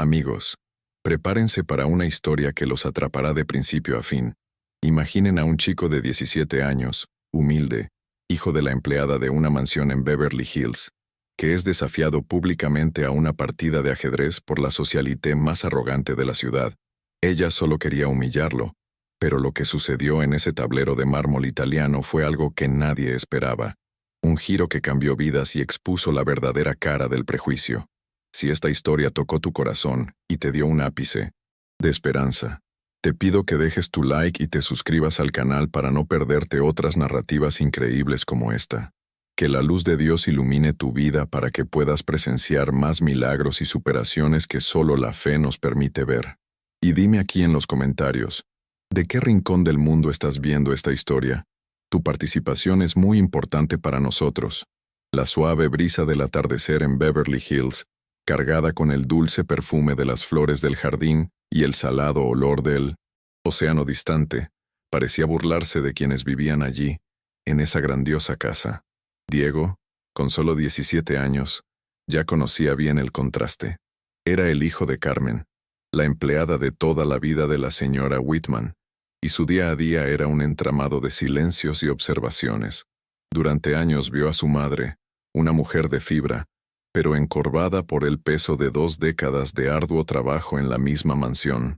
Amigos, prepárense para una historia que los atrapará de principio a fin. Imaginen a un chico de 17 años, humilde, hijo de la empleada de una mansión en Beverly Hills, que es desafiado públicamente a una partida de ajedrez por la socialité más arrogante de la ciudad. Ella solo quería humillarlo, pero lo que sucedió en ese tablero de mármol italiano fue algo que nadie esperaba. Un giro que cambió vidas y expuso la verdadera cara del prejuicio. Si esta historia tocó tu corazón y te dio un ápice de esperanza, te pido que dejes tu like y te suscribas al canal para no perderte otras narrativas increíbles como esta. Que la luz de Dios ilumine tu vida para que puedas presenciar más milagros y superaciones que solo la fe nos permite ver. Y dime aquí en los comentarios, ¿de qué rincón del mundo estás viendo esta historia? Tu participación es muy importante para nosotros. La suave brisa del atardecer en Beverly Hills, cargada con el dulce perfume de las flores del jardín y el salado olor del océano distante, parecía burlarse de quienes vivían allí, en esa grandiosa casa. Diego, con solo 17 años, ya conocía bien el contraste. Era el hijo de Carmen, la empleada de toda la vida de la señora Whitman, y su día a día era un entramado de silencios y observaciones. Durante años vio a su madre, una mujer de fibra, pero encorvada por el peso de 2 décadas de arduo trabajo en la misma mansión,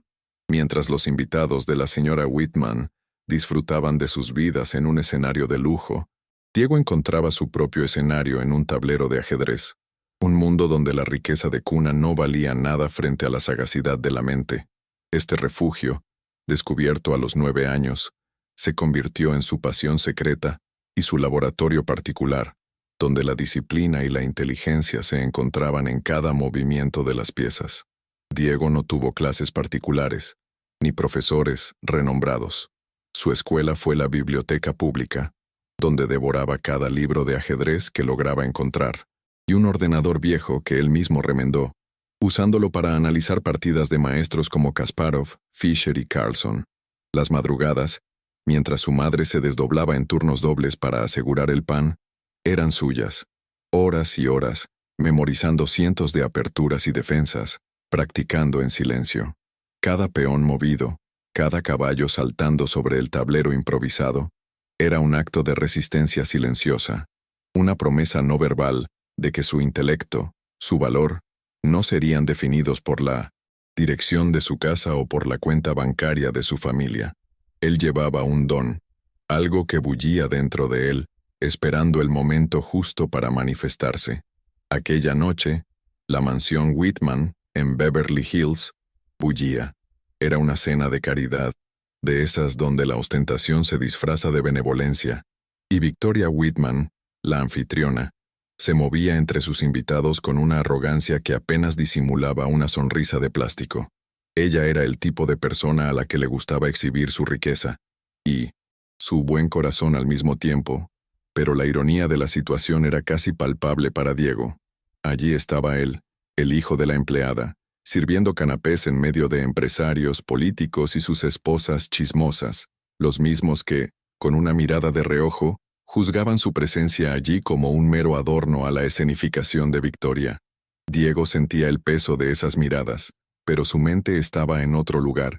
mientras los invitados de la señora Whitman disfrutaban de sus vidas en un escenario de lujo. Diego encontraba su propio escenario en un tablero de ajedrez, un mundo donde la riqueza de cuna no valía nada frente a la sagacidad de la mente. Este refugio, descubierto a los 9 años, se convirtió en su pasión secreta y su laboratorio particular, donde la disciplina y la inteligencia se encontraban en cada movimiento de las piezas. Diego no tuvo clases particulares, ni profesores renombrados. Su escuela fue la biblioteca pública, donde devoraba cada libro de ajedrez que lograba encontrar, y un ordenador viejo que él mismo remendó, usándolo para analizar partidas de maestros como Kasparov, Fischer y Carlson. Las madrugadas, mientras su madre se desdoblaba en turnos dobles para asegurar el pan, eran suyas. Horas y horas, memorizando cientos de aperturas y defensas, practicando en silencio. Cada peón movido, cada caballo saltando sobre el tablero improvisado, era un acto de resistencia silenciosa, una promesa no verbal de que su intelecto, su valor, no serían definidos por la dirección de su casa o por la cuenta bancaria de su familia. Él llevaba un don, algo que bullía dentro de él, esperando el momento justo para manifestarse. Aquella noche, la mansión Whitman, en Beverly Hills, bullía. Era una cena de caridad, de esas donde la ostentación se disfraza de benevolencia, y Victoria Whitman, la anfitriona, se movía entre sus invitados con una arrogancia que apenas disimulaba una sonrisa de plástico. Ella era el tipo de persona a la que le gustaba exhibir su riqueza, y su buen corazón al mismo tiempo, pero la ironía de la situación era casi palpable para Diego. Allí estaba él, el hijo de la empleada, sirviendo canapés en medio de empresarios, políticos y sus esposas chismosas, los mismos que, con una mirada de reojo, juzgaban su presencia allí como un mero adorno a la escenificación de Victoria. Diego sentía el peso de esas miradas, pero su mente estaba en otro lugar,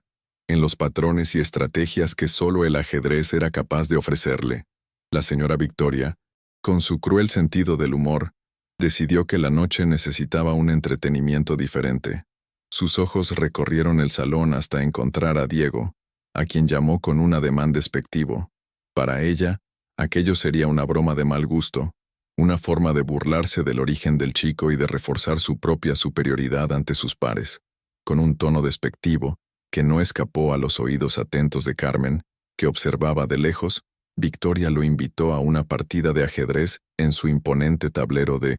en los patrones y estrategias que solo el ajedrez era capaz de ofrecerle. La señora Victoria, con su cruel sentido del humor, decidió que la noche necesitaba un entretenimiento diferente. Sus ojos recorrieron el salón hasta encontrar a Diego, a quien llamó con un ademán despectivo. Para ella, aquello sería una broma de mal gusto, una forma de burlarse del origen del chico y de reforzar su propia superioridad ante sus pares. Con un tono despectivo, que no escapó a los oídos atentos de Carmen, que observaba de lejos, Victoria lo invitó a una partida de ajedrez en su imponente tablero de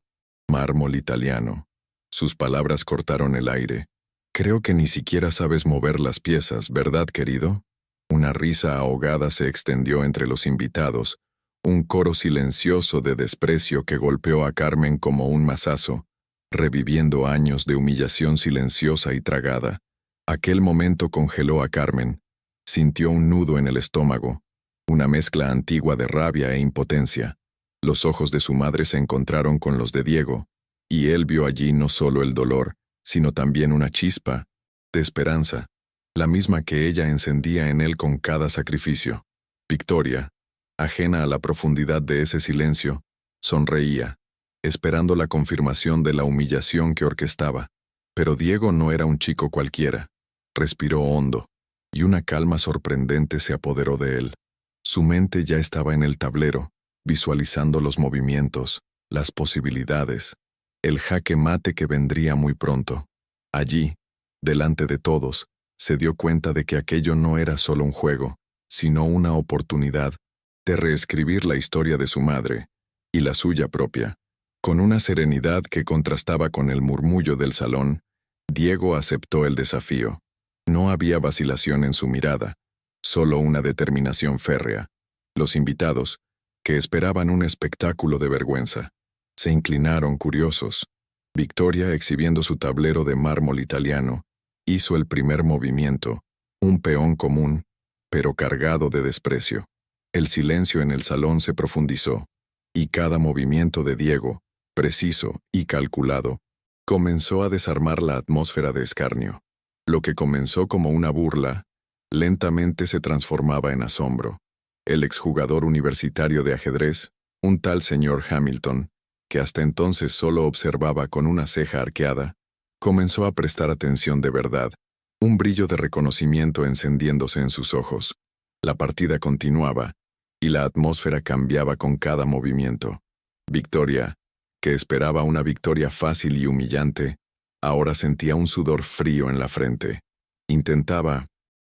mármol italiano. Sus palabras cortaron el aire. «Creo que ni siquiera sabes mover las piezas, ¿verdad, querido?» Una risa ahogada se extendió entre los invitados, un coro silencioso de desprecio que golpeó a Carmen como un mazazo, reviviendo años de humillación silenciosa y tragada. Aquel momento congeló a Carmen. Sintió un nudo en el estómago, una mezcla antigua de rabia e impotencia. Los ojos de su madre se encontraron con los de Diego, y él vio allí no solo el dolor, sino también una chispa de esperanza, la misma que ella encendía en él con cada sacrificio. Victoria, ajena a la profundidad de ese silencio, sonreía, esperando la confirmación de la humillación que orquestaba. Pero Diego no era un chico cualquiera. Respiró hondo, y una calma sorprendente se apoderó de él. Su mente ya estaba en el tablero, visualizando los movimientos, las posibilidades, el jaque mate que vendría muy pronto. Allí, delante de todos, se dio cuenta de que aquello no era solo un juego, sino una oportunidad de reescribir la historia de su madre y la suya propia. Con una serenidad que contrastaba con el murmullo del salón, Diego aceptó el desafío. No había vacilación en su mirada, solo una determinación férrea. Los invitados, que esperaban un espectáculo de vergüenza, se inclinaron curiosos. Victoria, exhibiendo su tablero de mármol italiano, hizo el primer movimiento, un peón común, pero cargado de desprecio. El silencio en el salón se profundizó, y cada movimiento de Diego, preciso y calculado, comenzó a desarmar la atmósfera de escarnio. Lo que comenzó como una burla, lentamente se transformaba en asombro. El exjugador universitario de ajedrez, un tal señor Hamilton, que hasta entonces solo observaba con una ceja arqueada, comenzó a prestar atención de verdad, un brillo de reconocimiento encendiéndose en sus ojos. La partida continuaba, y la atmósfera cambiaba con cada movimiento. Victoria, que esperaba una victoria fácil y humillante, ahora sentía un sudor frío en la frente. Intentaba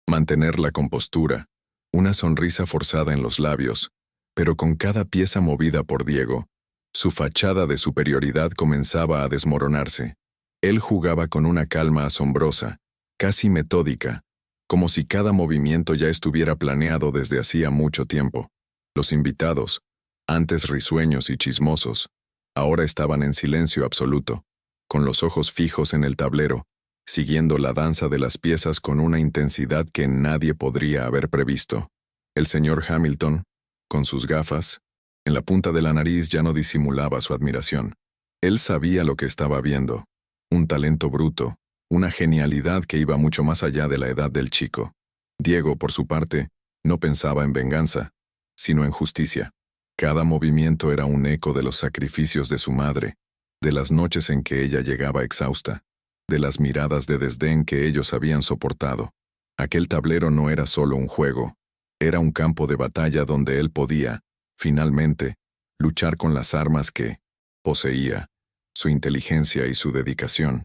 mantener la compostura, una sonrisa forzada en los labios, pero con cada pieza movida por Diego, su fachada de superioridad comenzaba a desmoronarse. Él jugaba con una calma asombrosa, casi metódica, como si cada movimiento ya estuviera planeado desde hacía mucho tiempo. Los invitados, antes risueños y chismosos, ahora estaban en silencio absoluto, con los ojos fijos en el tablero, siguiendo la danza de las piezas con una intensidad que nadie podría haber previsto. El señor Hamilton, con sus gafas, en la punta de la nariz ya no disimulaba su admiración. Él sabía lo que estaba viendo, un talento bruto, una genialidad que iba mucho más allá de la edad del chico. Diego, por su parte, no pensaba en venganza, sino en justicia. Cada movimiento era un eco de los sacrificios de su madre, de las noches en que ella llegaba exhausta, de las miradas de desdén que ellos habían soportado. Aquel tablero no era solo un juego, era un campo de batalla donde él podía, finalmente, luchar con las armas que poseía, su inteligencia y su dedicación.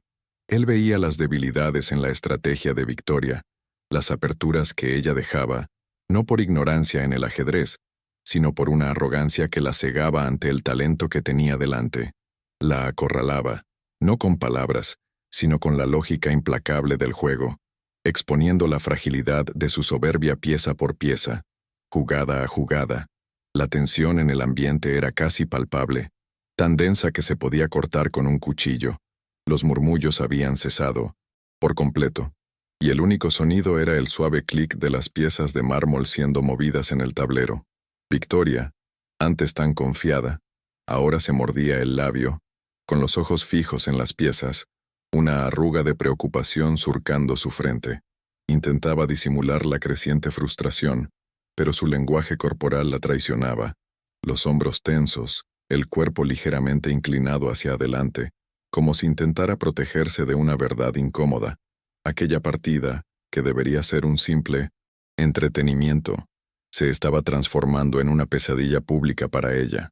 Él veía las debilidades en la estrategia de Victoria, las aperturas que ella dejaba, no por ignorancia en el ajedrez, sino por una arrogancia que la cegaba ante el talento que tenía delante. La acorralaba, no con palabras, sino con la lógica implacable del juego, exponiendo la fragilidad de su soberbia pieza por pieza, jugada a jugada. La tensión en el ambiente era casi palpable, tan densa que se podía cortar con un cuchillo. Los murmullos habían cesado, por completo, y el único sonido era el suave clic de las piezas de mármol siendo movidas en el tablero. Victoria, antes tan confiada, ahora se mordía el labio, con los ojos fijos en las piezas, una arruga de preocupación surcando su frente. Intentaba disimular la creciente frustración, pero su lenguaje corporal la traicionaba. Los hombros tensos, el cuerpo ligeramente inclinado hacia adelante, como si intentara protegerse de una verdad incómoda. Aquella partida, que debería ser un simple entretenimiento, se estaba transformando en una pesadilla pública para ella.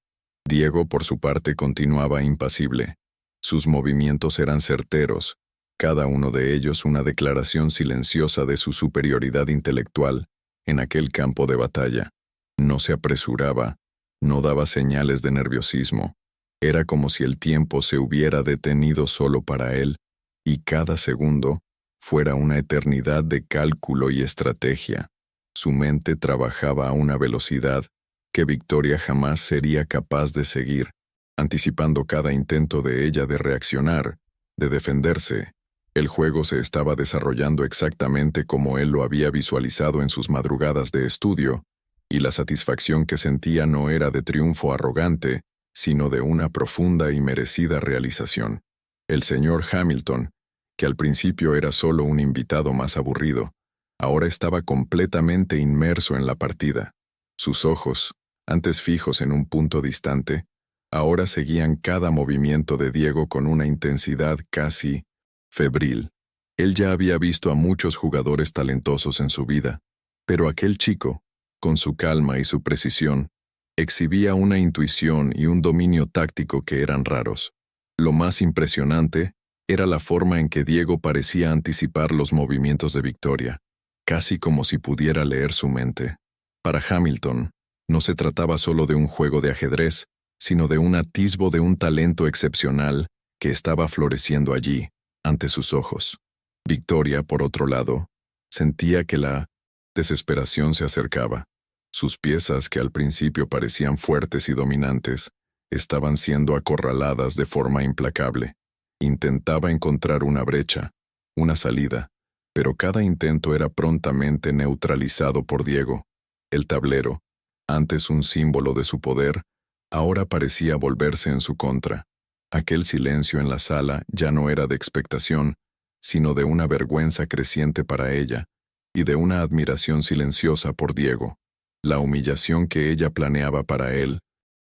Diego, por su parte, continuaba impasible. Sus movimientos eran certeros, cada uno de ellos una declaración silenciosa de su superioridad intelectual en aquel campo de batalla. No se apresuraba, no daba señales de nerviosismo. Era como si el tiempo se hubiera detenido solo para él, y cada segundo fuera una eternidad de cálculo y estrategia. Su mente trabajaba a una velocidad que Victoria jamás sería capaz de seguir, anticipando cada intento de ella de reaccionar, de defenderse. El juego se estaba desarrollando exactamente como él lo había visualizado en sus madrugadas de estudio, y la satisfacción que sentía no era de triunfo arrogante, sino de una profunda y merecida realización. El señor Hamilton, que al principio era solo un invitado más aburrido, ahora estaba completamente inmerso en la partida. Sus ojos, antes fijos en un punto distante, ahora seguían cada movimiento de Diego con una intensidad casi febril. Él ya había visto a muchos jugadores talentosos en su vida, pero aquel chico, con su calma y su precisión, exhibía una intuición y un dominio táctico que eran raros. Lo más impresionante era la forma en que Diego parecía anticipar los movimientos de Victoria, casi como si pudiera leer su mente. Para Hamilton, no se trataba solo de un juego de ajedrez, sino de un atisbo de un talento excepcional que estaba floreciendo allí, ante sus ojos. Victoria, por otro lado, sentía que la desesperación se acercaba. Sus piezas, que al principio parecían fuertes y dominantes, estaban siendo acorraladas de forma implacable. Intentaba encontrar una brecha, una salida, pero cada intento era prontamente neutralizado por Diego. El tablero, antes un símbolo de su poder, ahora parecía volverse en su contra. Aquel silencio en la sala ya no era de expectación, sino de una vergüenza creciente para ella, y de una admiración silenciosa por Diego. La humillación que ella planeaba para él,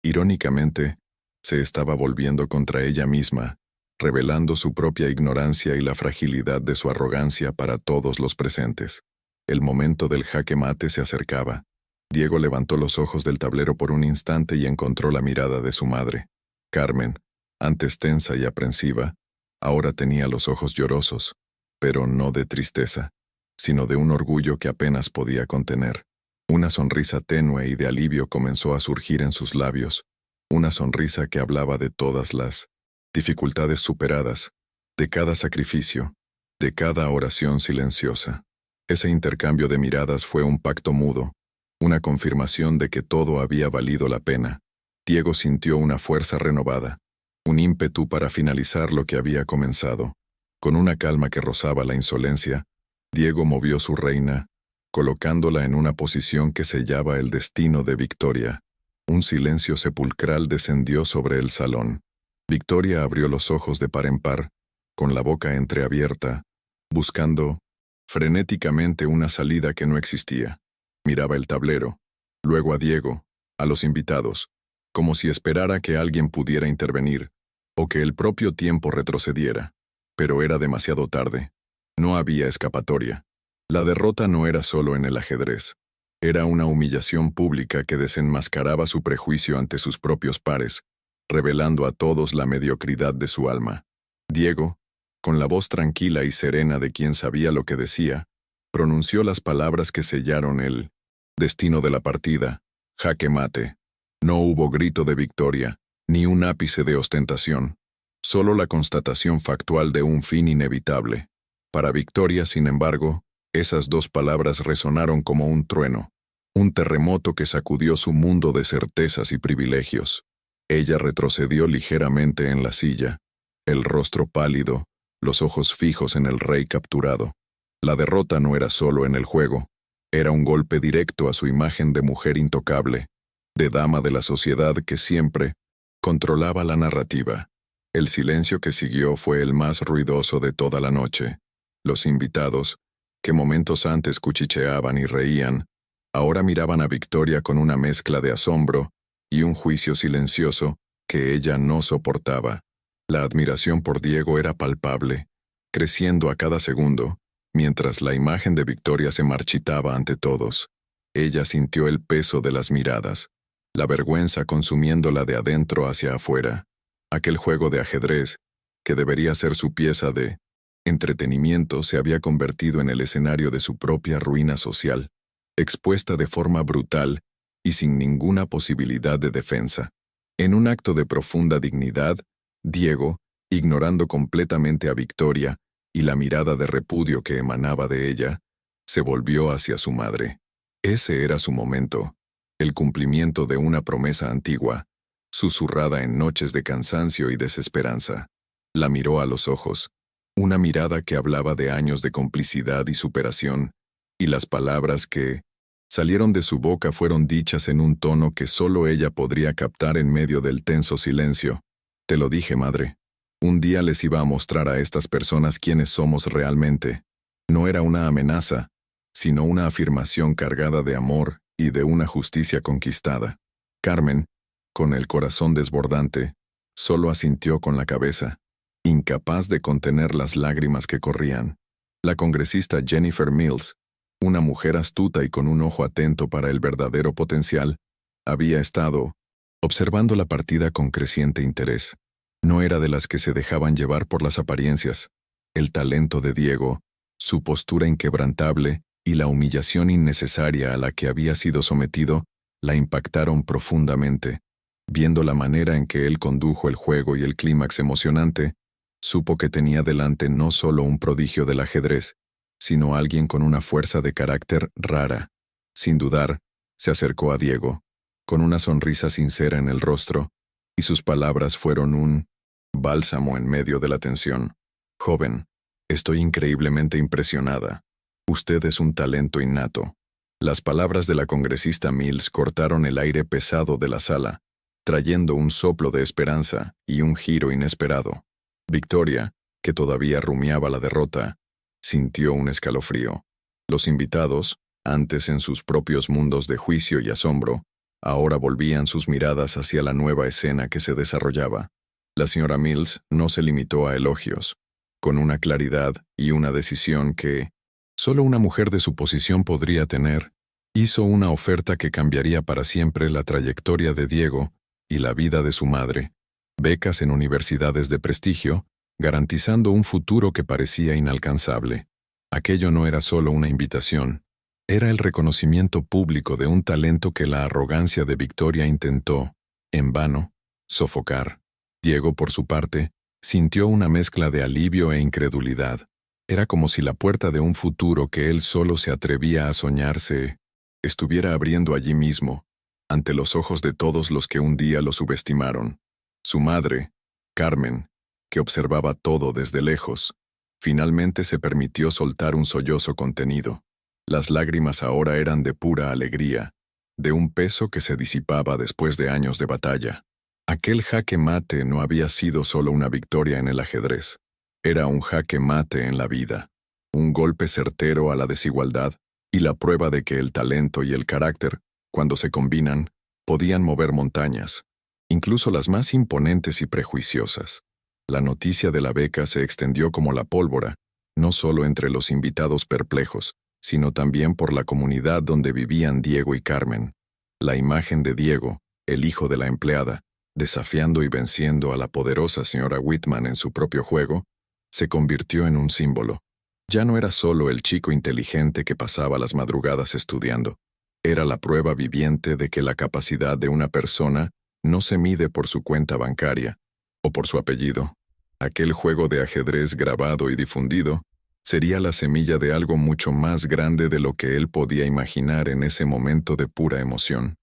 irónicamente, se estaba volviendo contra ella misma, revelando su propia ignorancia y la fragilidad de su arrogancia para todos los presentes. El momento del jaque mate se acercaba. Diego levantó los ojos del tablero por un instante y encontró la mirada de su madre. Carmen, antes tensa y aprensiva, ahora tenía los ojos llorosos, pero no de tristeza, sino de un orgullo que apenas podía contener. Una sonrisa tenue y de alivio comenzó a surgir en sus labios, una sonrisa que hablaba de todas las dificultades superadas, de cada sacrificio, de cada oración silenciosa. Ese intercambio de miradas fue un pacto mudo, una confirmación de que todo había valido la pena. Diego sintió una fuerza renovada, un ímpetu para finalizar lo que había comenzado. Con una calma que rozaba la insolencia, Diego movió su reina, colocándola en una posición que sellaba el destino de Victoria. Un silencio sepulcral descendió sobre el salón. Victoria abrió los ojos de par en par, con la boca entreabierta, buscando frenéticamente una salida que no existía. Miraba el tablero, luego a Diego, a los invitados, como si esperara que alguien pudiera intervenir, o que el propio tiempo retrocediera. Pero era demasiado tarde. No había escapatoria. La derrota no era solo en el ajedrez. Era una humillación pública que desenmascaraba su prejuicio ante sus propios pares, revelando a todos la mediocridad de su alma. Diego, con la voz tranquila y serena de quien sabía lo que decía, pronunció las palabras que sellaron el destino de la partida: jaque mate. No hubo grito de victoria, ni un ápice de ostentación, solo la constatación factual de un fin inevitable. Para Victoria, sin embargo, esas dos palabras resonaron como un trueno, un terremoto que sacudió su mundo de certezas y privilegios. Ella retrocedió ligeramente en la silla, el rostro pálido, los ojos fijos en el rey capturado. La derrota no era solo en el juego, era un golpe directo a su imagen de mujer intocable, de dama de la sociedad que siempre controlaba la narrativa. El silencio que siguió fue el más ruidoso de toda la noche. Los invitados, que momentos antes cuchicheaban y reían, ahora miraban a Victoria con una mezcla de asombro y un juicio silencioso que ella no soportaba. La admiración por Diego era palpable, creciendo a cada segundo, mientras la imagen de Victoria se marchitaba ante todos. Ella sintió el peso de las miradas, la vergüenza consumiéndola de adentro hacia afuera. Aquel juego de ajedrez, que debería ser su pieza de entretenimiento, se había convertido en el escenario de su propia ruina social, expuesta de forma brutal y sin ninguna posibilidad de defensa. En un acto de profunda dignidad, Diego, ignorando completamente a Victoria y la mirada de repudio que emanaba de ella, se volvió hacia su madre. Ese era su momento, el cumplimiento de una promesa antigua, susurrada en noches de cansancio y desesperanza. La miró a los ojos, una mirada que hablaba de años de complicidad y superación, y las palabras que salieron de su boca fueron dichas en un tono que solo ella podría captar en medio del tenso silencio. «Te lo dije, madre. Un día les iba a mostrar a estas personas quiénes somos realmente. No era una amenaza, sino una afirmación cargada de amor y de una justicia conquistada. Carmen, con el corazón desbordante, solo asintió con la cabeza, incapaz de contener las lágrimas que corrían. La congresista Jennifer Mills, una mujer astuta y con un ojo atento para el verdadero potencial, había estado observando la partida con creciente interés. No era de las que se dejaban llevar por las apariencias. El talento de Diego, su postura inquebrantable y la humillación innecesaria a la que había sido sometido la impactaron profundamente. Viendo la manera en que él condujo el juego y el clímax emocionante, supo que tenía delante no solo un prodigio del ajedrez, sino alguien con una fuerza de carácter rara. Sin dudar, se acercó a Diego, con una sonrisa sincera en el rostro, y sus palabras fueron un bálsamo en medio de la tensión. Joven, estoy increíblemente impresionada. Usted es un talento innato. Las palabras de la congresista Mills cortaron el aire pesado de la sala, trayendo un soplo de esperanza y un giro inesperado. Victoria, que todavía rumiaba la derrota, sintió un escalofrío. Los invitados, antes en sus propios mundos de juicio y asombro, ahora volvían sus miradas hacia la nueva escena que se desarrollaba. La señora Mills no se limitó a elogios, con una claridad y una decisión que solo una mujer de su posición podría tener. Hizo una oferta que cambiaría para siempre la trayectoria de Diego y la vida de su madre, becas en universidades de prestigio, garantizando un futuro que parecía inalcanzable. Aquello no era solo una invitación, era el reconocimiento público de un talento que la arrogancia de Victoria intentó, en vano, sofocar. Diego, por su parte, sintió una mezcla de alivio e incredulidad. Era como si la puerta de un futuro que él solo se atrevía a soñar se estuviera abriendo allí mismo, ante los ojos de todos los que un día lo subestimaron. Su madre, Carmen, que observaba todo desde lejos, finalmente se permitió soltar un sollozo contenido. Las lágrimas ahora eran de pura alegría, de un peso que se disipaba después de años de batalla. Aquel jaque mate no había sido solo una victoria en el ajedrez, era un jaque mate en la vida, un golpe certero a la desigualdad y la prueba de que el talento y el carácter, cuando se combinan, podían mover montañas, incluso las más imponentes y prejuiciosas. La noticia de la beca se extendió como la pólvora, no solo entre los invitados perplejos, sino también por la comunidad donde vivían Diego y Carmen. La imagen de Diego, el hijo de la empleada, desafiando y venciendo a la poderosa señora Whitman en su propio juego, se convirtió en un símbolo. Ya no era solo el chico inteligente que pasaba las madrugadas estudiando. Era la prueba viviente de que la capacidad de una persona no se mide por su cuenta bancaria o por su apellido. Aquel juego de ajedrez grabado y difundido sería la semilla de algo mucho más grande de lo que él podía imaginar en ese momento de pura emoción.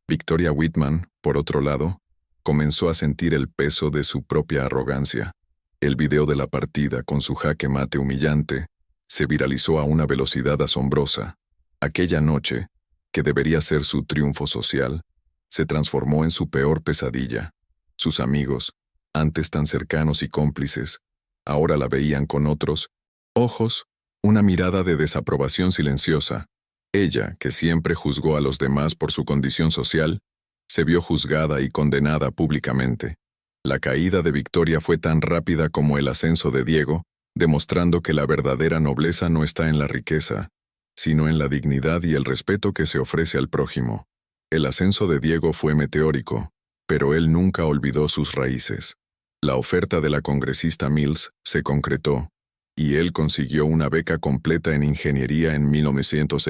Victoria Whitman, por otro lado, comenzó a sentir el peso de su propia arrogancia. El video de la partida con su jaque mate humillante se viralizó a una velocidad asombrosa. Aquella noche, que debería ser su triunfo social, se transformó en su peor pesadilla. Sus amigos, antes tan cercanos y cómplices, ahora la veían con otros ojos, una mirada de desaprobación silenciosa. Ella, que siempre juzgó a los demás por su condición social, se vio juzgada y condenada públicamente. La caída de Victoria fue tan rápida como el ascenso de Diego, demostrando que la verdadera nobleza no está en la riqueza, sino en la dignidad y el respeto que se ofrece al prójimo. El ascenso de Diego fue meteórico, pero él nunca olvidó sus raíces. La oferta de la congresista Mills se concretó, y él consiguió una beca completa en ingeniería en 1900.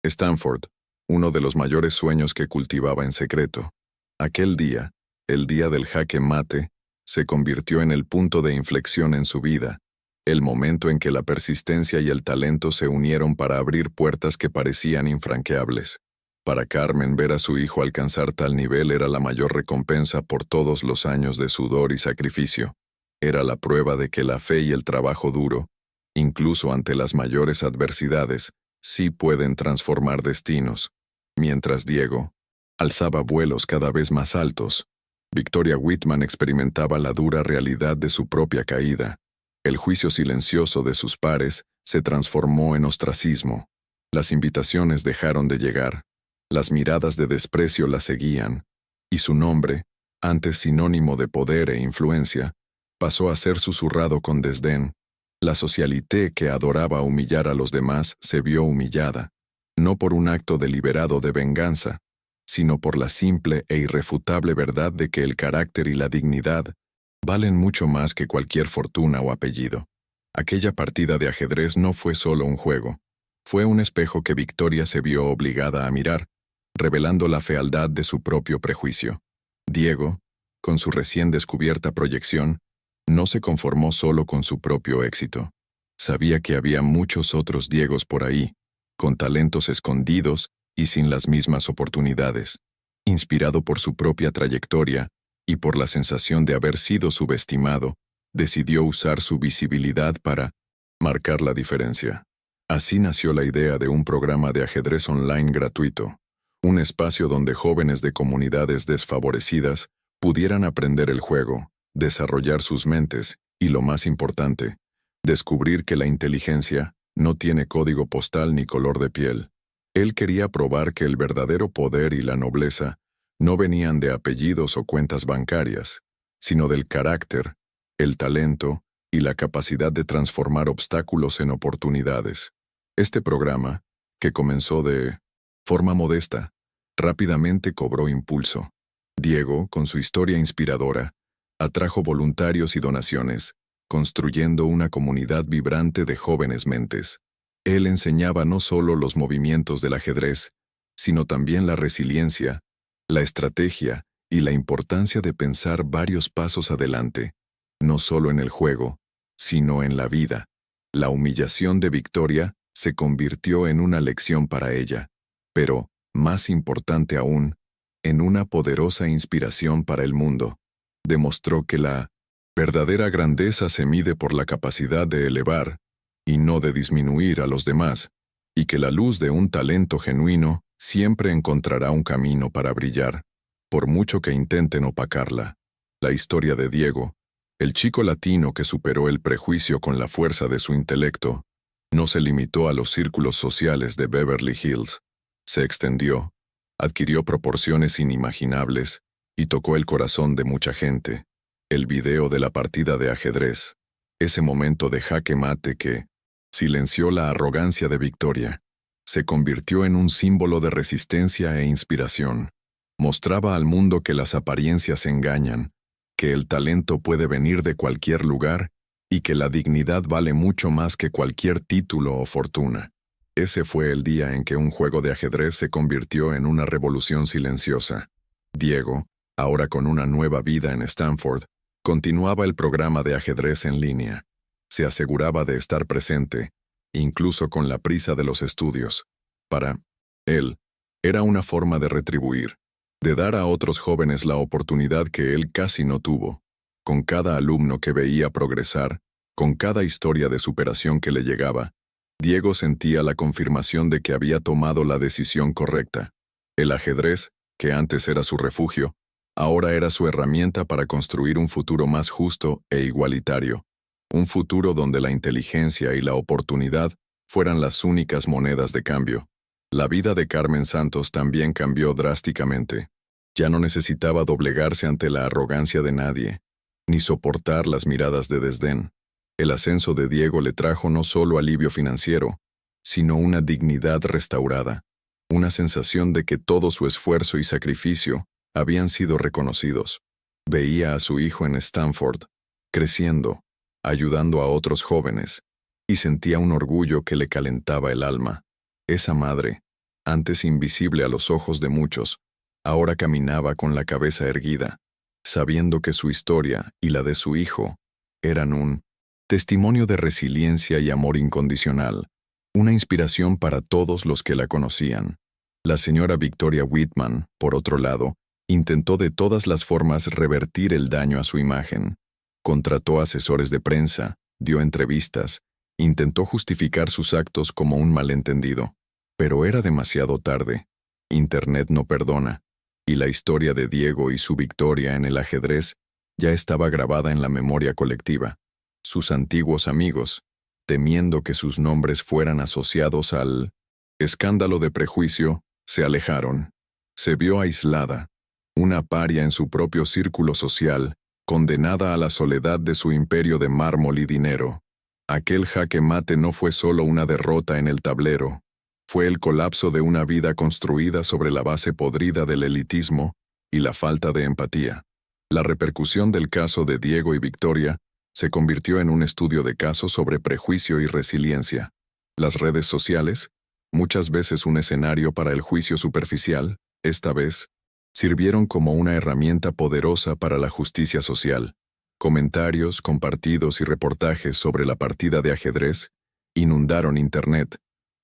Stanford, uno de los mayores sueños que cultivaba en secreto. Aquel día, el día del jaque mate, se convirtió en el punto de inflexión en su vida, el momento en que la persistencia y el talento se unieron para abrir puertas que parecían infranqueables. Para Carmen, ver a su hijo alcanzar tal nivel era la mayor recompensa por todos los años de sudor y sacrificio. Era la prueba de que la fe y el trabajo duro, incluso ante las mayores adversidades, sí pueden transformar destinos. Mientras Diego alzaba vuelos cada vez más altos, Victoria Whitman experimentaba la dura realidad de su propia caída. El juicio silencioso de sus pares se transformó en ostracismo. Las invitaciones dejaron de llegar. Las miradas de desprecio la seguían. Y su nombre, antes sinónimo de poder e influencia, pasó a ser susurrado con desdén. La socialité que adoraba humillar a los demás se vio humillada, no por un acto deliberado de venganza, sino por la simple e irrefutable verdad de que el carácter y la dignidad valen mucho más que cualquier fortuna o apellido. Aquella partida de ajedrez no fue solo un juego, fue un espejo que Victoria se vio obligada a mirar, revelando la fealdad de su propio prejuicio. Diego, con su recién descubierta proyección, no se conformó solo con su propio éxito. Sabía que había muchos otros Diegos por ahí, con talentos escondidos y sin las mismas oportunidades. Inspirado por su propia trayectoria y por la sensación de haber sido subestimado, decidió usar su visibilidad para marcar la diferencia. Así nació la idea de un programa de ajedrez online gratuito, un espacio donde jóvenes de comunidades desfavorecidas pudieran aprender el juego, desarrollar sus mentes y, lo más importante, descubrir que la inteligencia no tiene código postal ni color de piel. Él quería probar que el verdadero poder y la nobleza no venían de apellidos o cuentas bancarias, sino del carácter, el talento y la capacidad de transformar obstáculos en oportunidades. Este programa, que comenzó de forma modesta, rápidamente cobró impulso. Diego, con su historia inspiradora, atrajo voluntarios y donaciones, construyendo una comunidad vibrante de jóvenes mentes. Él enseñaba no solo los movimientos del ajedrez, sino también la resiliencia, la estrategia y la importancia de pensar varios pasos adelante, no solo en el juego, sino en la vida. La humillación de Victoria se convirtió en una lección para ella, pero, más importante aún, en una poderosa inspiración para el mundo. Demostró que la verdadera grandeza se mide por la capacidad de elevar, y no de disminuir a los demás, y que la luz de un talento genuino siempre encontrará un camino para brillar, por mucho que intenten opacarla. La historia de Diego, el chico latino que superó el prejuicio con la fuerza de su intelecto, no se limitó a los círculos sociales de Beverly Hills. Se extendió, adquirió proporciones inimaginables y tocó el corazón de mucha gente. El video de la partida de ajedrez, ese momento de jaque mate que silenció la arrogancia de Victoria, se convirtió en un símbolo de resistencia e inspiración. Mostraba al mundo que las apariencias engañan, que el talento puede venir de cualquier lugar y que la dignidad vale mucho más que cualquier título o fortuna. Ese fue el día en que un juego de ajedrez se convirtió en una revolución silenciosa. Diego, ahora con una nueva vida en Stanford, continuaba el programa de ajedrez en línea. Se aseguraba de estar presente, incluso con la prisa de los estudios. Para él, era una forma de retribuir, de dar a otros jóvenes la oportunidad que él casi no tuvo. Con cada alumno que veía progresar, con cada historia de superación que le llegaba, Diego sentía la confirmación de que había tomado la decisión correcta. El ajedrez, que antes era su refugio, ahora era su herramienta para construir un futuro más justo e igualitario. Un futuro donde la inteligencia y la oportunidad fueran las únicas monedas de cambio. La vida de Carmen Santos también cambió drásticamente. Ya no necesitaba doblegarse ante la arrogancia de nadie, ni soportar las miradas de desdén. El ascenso de Diego le trajo no solo alivio financiero, sino una dignidad restaurada, una sensación de que todo su esfuerzo y sacrificio habían sido reconocidos. Veía a su hijo en Stanford, creciendo, ayudando a otros jóvenes, y sentía un orgullo que le calentaba el alma. Esa madre, antes invisible a los ojos de muchos, ahora caminaba con la cabeza erguida, sabiendo que su historia y la de su hijo eran un testimonio de resiliencia y amor incondicional, una inspiración para todos los que la conocían. La señora Victoria Whitman, por otro lado, intentó de todas las formas revertir el daño a su imagen. Contrató asesores de prensa, dio entrevistas, intentó justificar sus actos como un malentendido. Pero era demasiado tarde. Internet no perdona. y la historia de Diego y su victoria en el ajedrez ya estaba grabada en la memoria colectiva. Sus antiguos amigos, temiendo que sus nombres fueran asociados al escándalo de prejuicio, se alejaron. Se vio aislada, una paria en su propio círculo social, condenada a la soledad de su imperio de mármol y dinero. Aquel jaque mate no fue solo una derrota en el tablero, fue el colapso de una vida construida sobre la base podrida del elitismo y la falta de empatía. La repercusión del caso de Diego y Victoria se convirtió en un estudio de caso sobre prejuicio y resiliencia. Las redes sociales, muchas veces un escenario para el juicio superficial, esta vez, sirvieron como una herramienta poderosa para la justicia social. Comentarios, compartidos y reportajes sobre la partida de ajedrez inundaron Internet,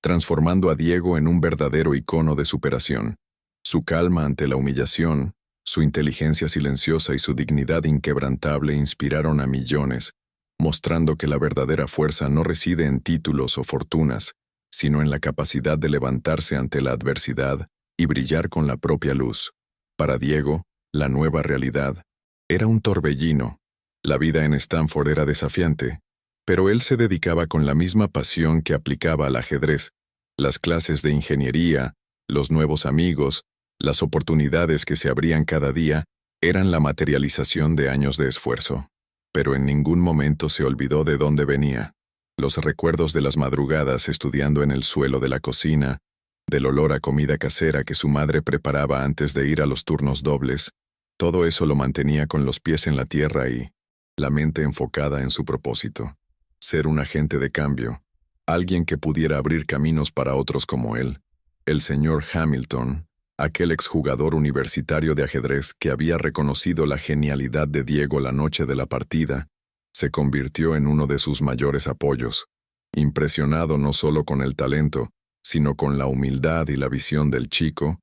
transformando a Diego en un verdadero icono de superación. Su calma ante la humillación, su inteligencia silenciosa y su dignidad inquebrantable inspiraron a millones, mostrando que la verdadera fuerza no reside en títulos o fortunas, sino en la capacidad de levantarse ante la adversidad y brillar con la propia luz. Para Diego, la nueva realidad era un torbellino. La vida en Stanford era desafiante, pero él se dedicaba con la misma pasión que aplicaba al ajedrez. Las clases de ingeniería, los nuevos amigos, las oportunidades que se abrían cada día, eran la materialización de años de esfuerzo. Pero en ningún momento se olvidó de dónde venía. Los recuerdos de las madrugadas estudiando en el suelo de la cocina, del olor a comida casera que su madre preparaba antes de ir a los turnos dobles, todo eso lo mantenía con los pies en la tierra y la mente enfocada en su propósito. Ser un agente de cambio, alguien que pudiera abrir caminos para otros como él. El señor Hamilton, aquel exjugador universitario de ajedrez que había reconocido la genialidad de Diego la noche de la partida, se convirtió en uno de sus mayores apoyos. Impresionado no solo con el talento, sino con la humildad y la visión del chico,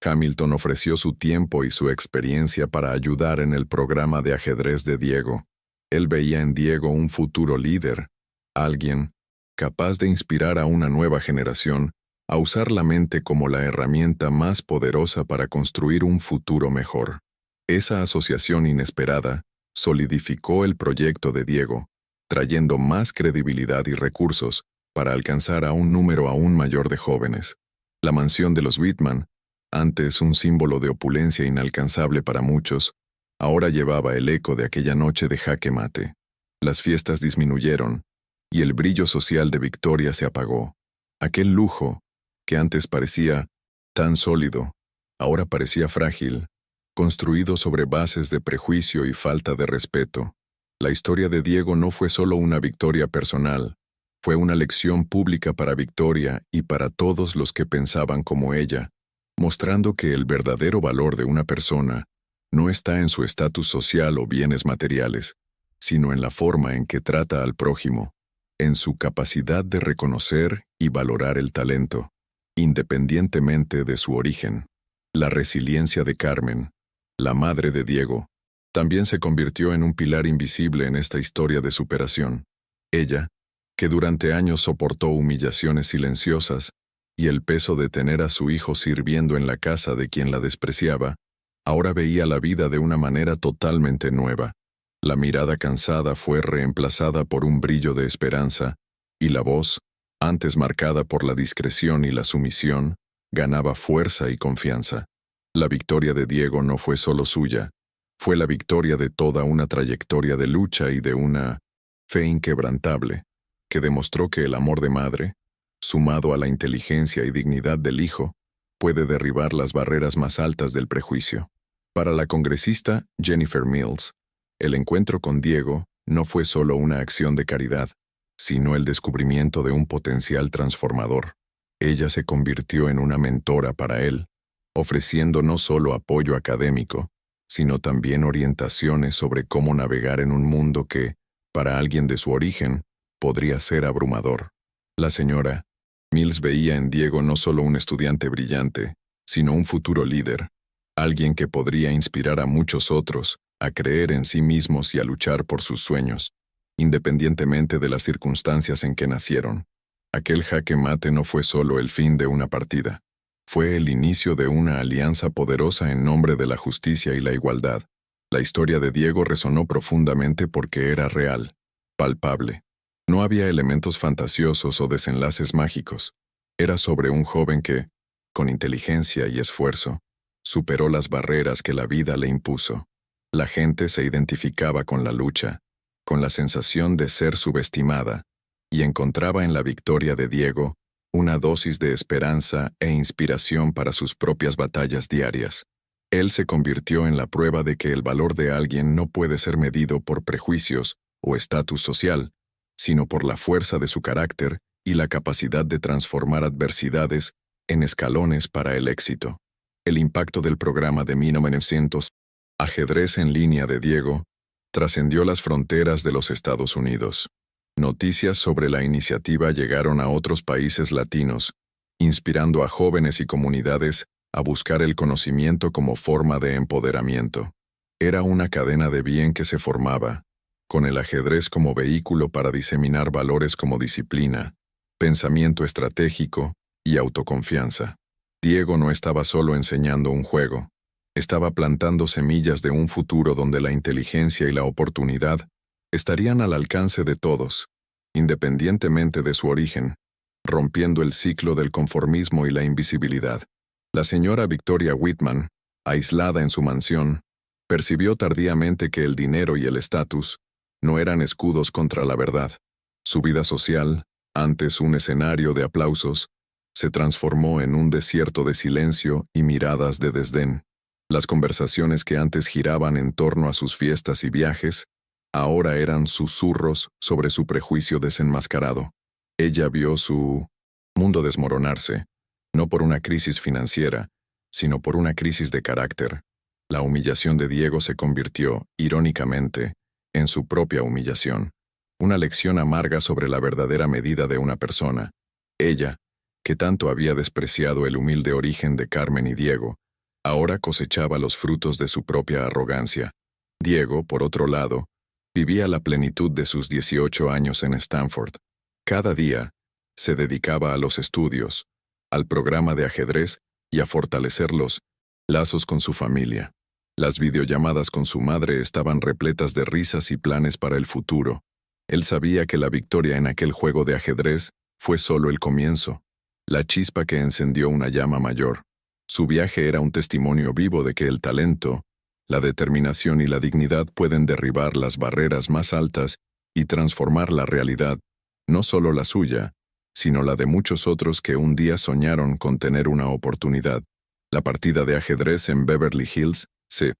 Hamilton ofreció su tiempo y su experiencia para ayudar en el programa de ajedrez de Diego. Él veía en Diego un futuro líder, alguien capaz de inspirar a una nueva generación a usar la mente como la herramienta más poderosa para construir un futuro mejor. Esa asociación inesperada solidificó el proyecto de Diego, trayendo más credibilidad y recursos para alcanzar a un número aún mayor de jóvenes. La mansión de los Whitman, antes un símbolo de opulencia inalcanzable para muchos, ahora llevaba el eco de aquella noche de jaque mate. Las fiestas disminuyeron, y el brillo social de Victoria se apagó. Aquel lujo, que antes parecía tan sólido, ahora parecía frágil, construido sobre bases de prejuicio y falta de respeto. La historia de Diego no fue solo una victoria personal, fue una lección pública para Victoria y para todos los que pensaban como ella, mostrando que el verdadero valor de una persona no está en su estatus social o bienes materiales, sino en la forma en que trata al prójimo, en su capacidad de reconocer y valorar el talento, independientemente de su origen. La resiliencia de Carmen, la madre de Diego, también se convirtió en un pilar invisible en esta historia de superación. Ella, que durante años soportó humillaciones silenciosas y el peso de tener a su hijo sirviendo en la casa de quien la despreciaba, ahora veía la vida de una manera totalmente nueva. La mirada cansada fue reemplazada por un brillo de esperanza, y la voz, antes marcada por la discreción y la sumisión, ganaba fuerza y confianza. La victoria de Diego no fue solo suya, fue la victoria de toda una trayectoria de lucha y de una fe inquebrantable, que demostró que el amor de madre, sumado a la inteligencia y dignidad del hijo, puede derribar las barreras más altas del prejuicio. Para la congresista Jennifer Mills, el encuentro con Diego no fue solo una acción de caridad, sino el descubrimiento de un potencial transformador. Ella se convirtió en una mentora para él, ofreciendo no solo apoyo académico, sino también orientaciones sobre cómo navegar en un mundo que, para alguien de su origen, podría ser abrumador. La señora Mills veía en Diego no solo un estudiante brillante, sino un futuro líder, alguien que podría inspirar a muchos otros a creer en sí mismos y a luchar por sus sueños, independientemente de las circunstancias en que nacieron. Aquel jaque mate no fue solo el fin de una partida, Fue el inicio de una alianza poderosa en nombre de la justicia y la igualdad. La historia de Diego resonó profundamente porque era real, palpable. No había elementos fantasiosos o desenlaces mágicos. Era sobre un joven que, con inteligencia y esfuerzo, superó las barreras que la vida le impuso. La gente se identificaba con la lucha, con la sensación de ser subestimada, y encontraba en la victoria de Diego una dosis de esperanza e inspiración para sus propias batallas diarias. Él se convirtió en la prueba de que el valor de alguien no puede ser medido por prejuicios o estatus social, sino por la fuerza de su carácter y la capacidad de transformar adversidades en escalones para el éxito. El impacto del programa de 1900, Ajedrez en línea de Diego, trascendió las fronteras de los Estados Unidos. Noticias sobre la iniciativa llegaron a otros países latinos, inspirando a jóvenes y comunidades a buscar el conocimiento como forma de empoderamiento. Era una cadena de bien que se formaba, con el ajedrez como vehículo para diseminar valores como disciplina, pensamiento estratégico y autoconfianza. Diego no estaba solo enseñando un juego, estaba plantando semillas de un futuro donde la inteligencia y la oportunidad estarían al alcance de todos, independientemente de su origen, rompiendo el ciclo del conformismo y la invisibilidad. La señora Victoria Whitman, aislada en su mansión, percibió tardíamente que el dinero y el estatus no eran escudos contra la verdad. Su vida social, antes un escenario de aplausos, se transformó en un desierto de silencio y miradas de desdén. Las conversaciones que antes giraban en torno a sus fiestas y viajes, ahora eran susurros sobre su prejuicio desenmascarado. Ella vio su mundo desmoronarse, no por una crisis financiera, sino por una crisis de carácter. La humillación de Diego se convirtió, irónicamente, en su propia humillación. Una lección amarga sobre la verdadera medida de una persona. Ella, que tanto había despreciado el humilde origen de Carmen y Diego, ahora cosechaba los frutos de su propia arrogancia. Diego, por otro lado, vivía la plenitud de sus 18 años en Stanford. Cada día, se dedicaba a los estudios, al programa de ajedrez y a fortalecer los lazos con su familia. Las videollamadas con su madre estaban repletas de risas y planes para el futuro. Él sabía que la victoria en aquel juego de ajedrez fue solo el comienzo, la chispa que encendió una llama mayor. Su viaje era un testimonio vivo de que el talento, la determinación y la dignidad pueden derribar las barreras más altas y transformar la realidad, no solo la suya, sino la de muchos otros que un día soñaron con tener una oportunidad. La partida de ajedrez en Beverly Hills se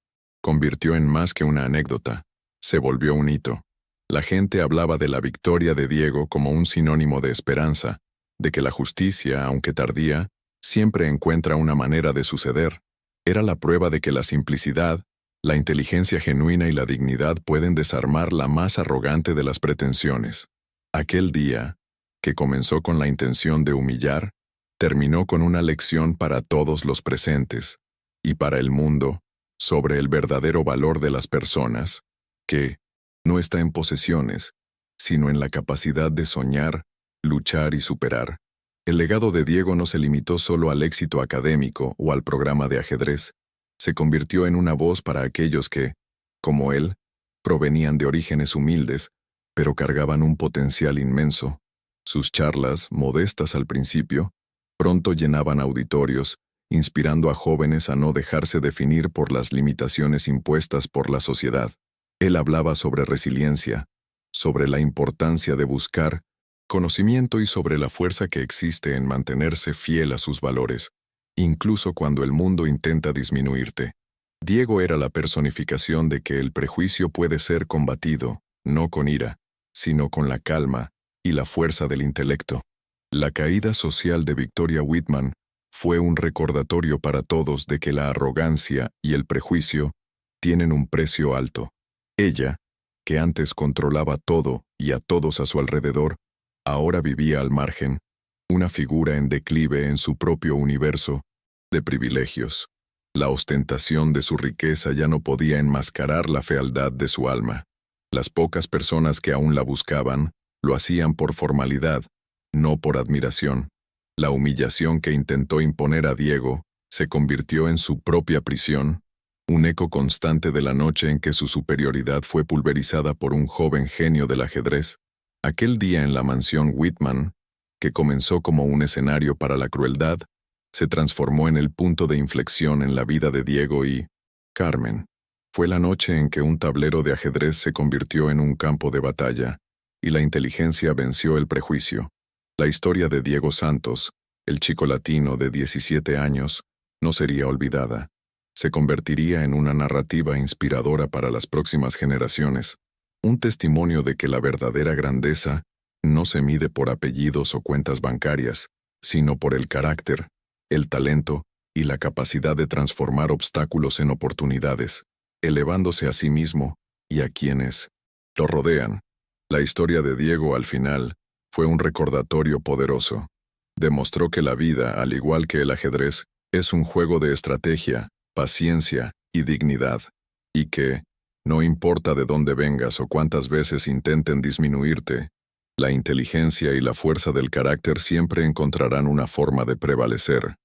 convirtió en más que una anécdota, se volvió un hito. La gente hablaba de la victoria de Diego como un sinónimo de esperanza, de que la justicia, aunque tardía, siempre encuentra una manera de suceder. Era la prueba de que la simplicidad, la inteligencia genuina y la dignidad pueden desarmar la más arrogante de las pretensiones. Aquel día, que comenzó con la intención de humillar, terminó con una lección para todos los presentes, y para el mundo, sobre el verdadero valor de las personas, que no está en posesiones, sino en la capacidad de soñar, luchar y superar. El legado de Diego no se limitó solo al éxito académico o al programa de ajedrez. Se convirtió en una voz para aquellos que, como él, provenían de orígenes humildes, pero cargaban un potencial inmenso. Sus charlas, modestas al principio, pronto llenaban auditorios, inspirando a jóvenes a no dejarse definir por las limitaciones impuestas por la sociedad. Él hablaba sobre resiliencia, sobre la importancia de buscar conocimiento y sobre la fuerza que existe en mantenerse fiel a sus valores, incluso cuando el mundo intenta disminuirte. Diego era la personificación de que el prejuicio puede ser combatido, no con ira, sino con la calma y la fuerza del intelecto. La caída social de Victoria Whitman fue un recordatorio para todos de que la arrogancia y el prejuicio tienen un precio alto. Ella, que antes controlaba todo y a todos a su alrededor, ahora vivía al margen, una figura en declive en su propio universo de privilegios. La ostentación de su riqueza ya no podía enmascarar la fealdad de su alma. Las pocas personas que aún la buscaban, lo hacían por formalidad, no por admiración. La humillación que intentó imponer a Diego se convirtió en su propia prisión, un eco constante de la noche en que su superioridad fue pulverizada por un joven genio del ajedrez. Aquel día en la mansión Whitman, que comenzó como un escenario para la crueldad, se transformó en el punto de inflexión en la vida de Diego y Carmen. Fue la noche en que un tablero de ajedrez se convirtió en un campo de batalla, y la inteligencia venció el prejuicio. La historia de Diego Santos, el chico latino de 17 años, no sería olvidada. Se convertiría en una narrativa inspiradora para las próximas generaciones, un testimonio de que la verdadera grandeza no se mide por apellidos o cuentas bancarias, sino por el carácter, el talento y la capacidad de transformar obstáculos en oportunidades, elevándose a sí mismo y a quienes lo rodean. La historia de Diego al final fue un recordatorio poderoso. Demostró que la vida, al igual que el ajedrez, es un juego de estrategia, paciencia y dignidad, y que, no importa de dónde vengas o cuántas veces intenten disminuirte, la inteligencia y la fuerza del carácter siempre encontrarán una forma de prevalecer.